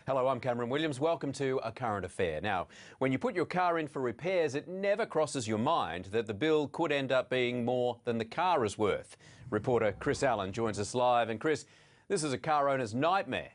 Hello, I'm Cameron Williams. Welcome to A Current Affair. Now, when you put your car in for repairs, it never crosses your mind that the bill could end up being more than the car is worth. Reporter Chris Allen joins us live. And Chris, this is a car owner's nightmare.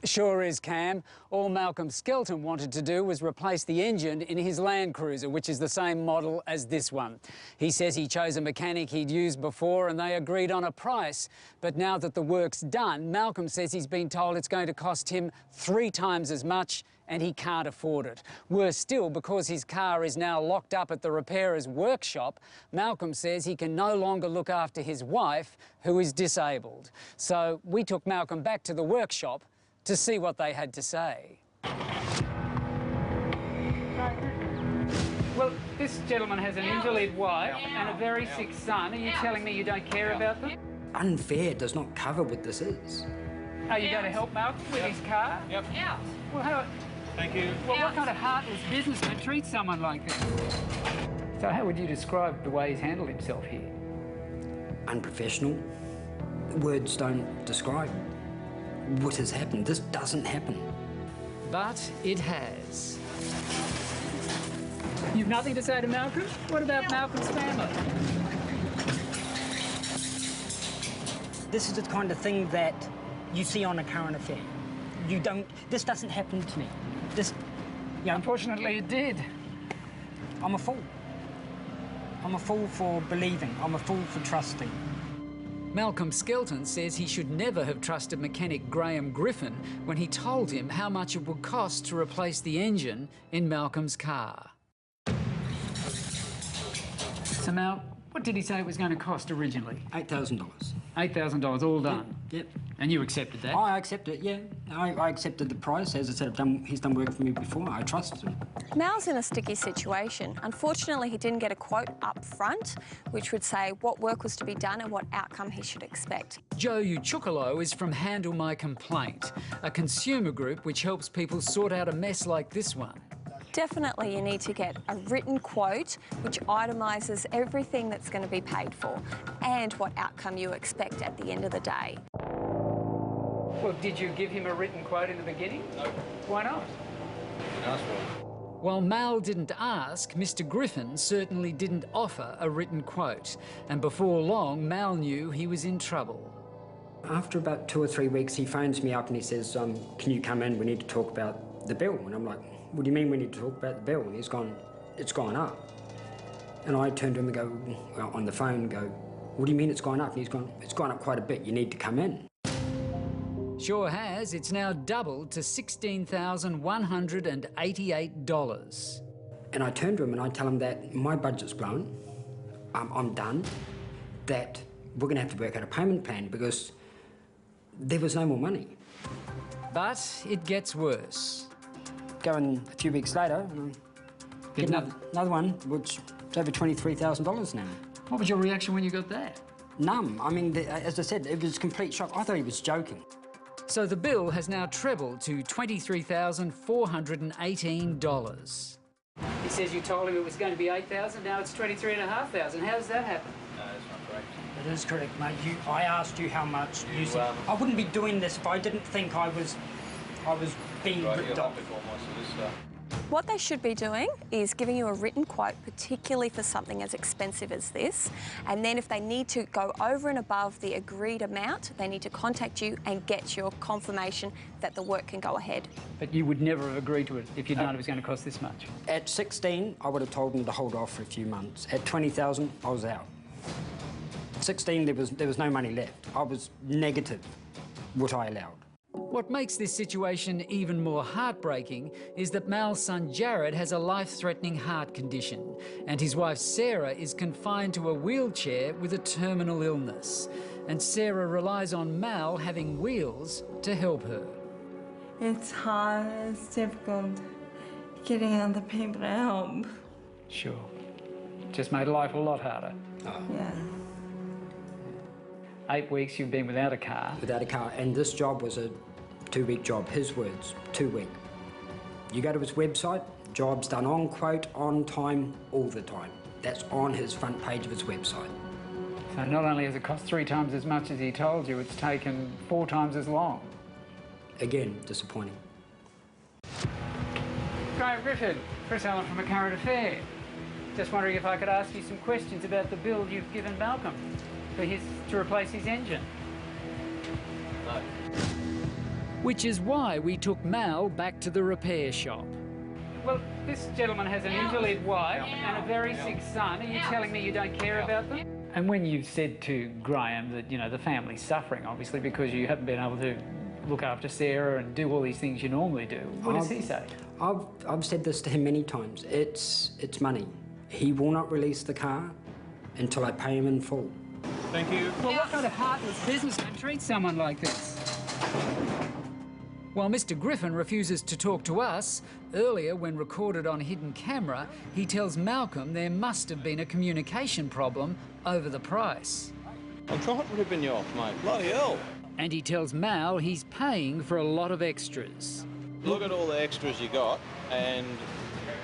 Sure is, Cam. All Malcolm Skelton wanted to do was replace the engine in his Land Cruiser, which is the same model as this one. He says he chose a mechanic he'd used before and they agreed on a price. But now that the work's done, Malcolm says he's been told it's going to cost him 3 times as much and he can't afford it. Worse still, because his car is now locked up at the repairer's workshop, Malcolm says he can no longer look after his wife, who is disabled. So we took Malcolm back to the workshop to see what they had to say. Well, this gentleman has an invalid wife and a very sick son. Are you telling me you don't care about them? Unfair does not cover what this is. Are you going to help Malcolm with his car? Yep. Out. Well, Thank you. Well, what kind of heartless businessman treats someone like that? So how would you describe the way he's handled himself here? Unprofessional. Words don't describe what has happened. This doesn't happen. But it has. You've nothing to say to Malcolm? What about Malcolm's family? This is the kind of thing that you see on A Current Affair. This doesn't happen to me. Unfortunately, it did. I'm a fool. I'm a fool for believing. I'm a fool for trusting. Malcolm Skelton says he should never have trusted mechanic Gryphon when he told him how much it would cost to replace the engine in Malcolm's car. So, Mal, what did he say it was going to cost originally? $8,000. $8,000, all done? Yep. And you accepted that? I accepted it, yeah. I accepted the price. As I said, he's done work for me before. I trusted him. Mal's in a sticky situation. Unfortunately, he didn't get a quote up front, which would say what work was to be done and what outcome he should expect. Joe Uchukalo is from Handle My Complaint, a consumer group which helps people sort out a mess like this one. Definitely you need to get a written quote which itemises everything that's going to be paid for and what outcome you expect at the end of the day. Well, did you give him a written quote in the beginning? No. Why not? Didn't ask for it. While Mal didn't ask, Mr. Gryphon certainly didn't offer a written quote. And before long, Mal knew he was in trouble. After about 2 or 3 weeks, he phones me up and he says, can you come in? We need to talk about the bill. And I'm like, what do you mean we need to talk about the bill? And he's gone, it's gone up. And I turned to him and go, well, on the phone, and go, what do you mean it's gone up? And he's gone, it's gone up quite a bit. You need to come in. Sure has. It's now doubled to $16,188. And I turn to him and I tell him that my budget's blown, I'm done, that we're going to have to work out a payment plan because there was no more money. But it gets worse. Going a few weeks later, get another one, which is over $23,000 now. What was your reaction when you got that? Numb. I mean, as I said, it was a complete shock. I thought he was joking. So the bill has now trebled to $23,418. He says you told him it was going to be $8,000, now it's $23,500. How does that happen? No, that's not correct. It is correct, mate. I asked you how much. You said, I wouldn't be doing this if I didn't think I was being ripped off. What they should be doing is giving you a written quote, particularly for something as expensive as this, and then if they need to go over and above the agreed amount, they need to contact you and get your confirmation that the work can go ahead. But you would never have agreed to it if you'd known it was going to cost this much? At 16, I would have told them to hold off for a few months. At 20,000, I was out. 16, there was no money left. I was negative what I allowed. What makes this situation even more heartbreaking is that Mal's son Jared has a life-threatening heart condition and his wife Sarah is confined to a wheelchair with a terminal illness. And Sarah relies on Mal having wheels to help her. It's hard, it's difficult getting other people to help. Sure. Just made life a lot harder. Oh. Yeah. 8 weeks you've been without a car. Without a car, and this job was a 2-week job, his words, 2 week. You go to his website, job's done on quote, on time, all the time. That's on his front page of his website. So not only has it cost 3 times as much as he told you, it's taken 4 times as long. again, disappointing. Graham Gryphon, Chris Allen from A Current Affair. Just wondering if I could ask you some questions about the bill you've given Malcolm to replace his engine. No. Which is why we took Mal back to the repair shop. Well, this gentleman has an invalid wife and a very sick son. Are you telling me you don't care about them? And when you've said to Graham that, you know, the family's suffering, obviously, because you haven't been able to look after Sarah and do all these things you normally do, what does he say? I've said this to him many times. It's money. He will not release the car until I pay him in full. Thank you. Well, what kind of heartless businessman treats someone like this? While Mr. Gryphon refuses to talk to us, earlier when recorded on hidden camera, he tells Malcolm there must have been a communication problem over the price. I'm not ripping you off, mate. Bloody hell. And he tells Mal he's paying for a lot of extras. Look at all the extras you got, and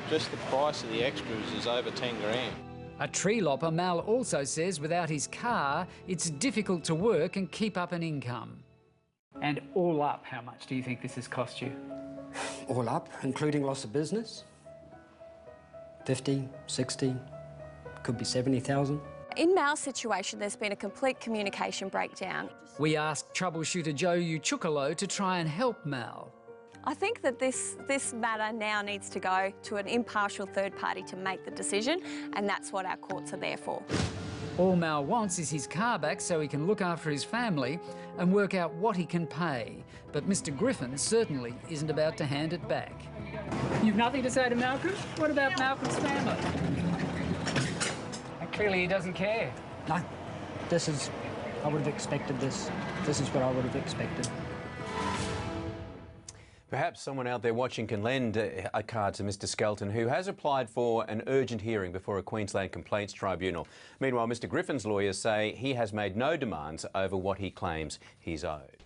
just the price of the extras is over 10 grand. A tree lopper, Mal also says without his car, it's difficult to work and keep up an income. And all up, how much do you think this has cost you? All up, including loss of business, 50, 60, could be 70,000. In Mal's situation, there's been a complete communication breakdown. We asked troubleshooter Joe Uchukalo to try and help Mal. I think that this matter now needs to go to an impartial third party to make the decision, and that's what our courts are there for. All Mal wants is his car back so he can look after his family and work out what he can pay. But Mr. Gryphon certainly isn't about to hand it back. You've nothing to say to Malcolm? What about Malcolm's family? Clearly he doesn't care. No, I would have expected this. This is what I would have expected. Perhaps someone out there watching can lend a card to Mr. Skelton, who has applied for an urgent hearing before a Queensland Complaints Tribunal. Meanwhile, Mr. Gryphon's lawyers say he has made no demands over what he claims he's owed.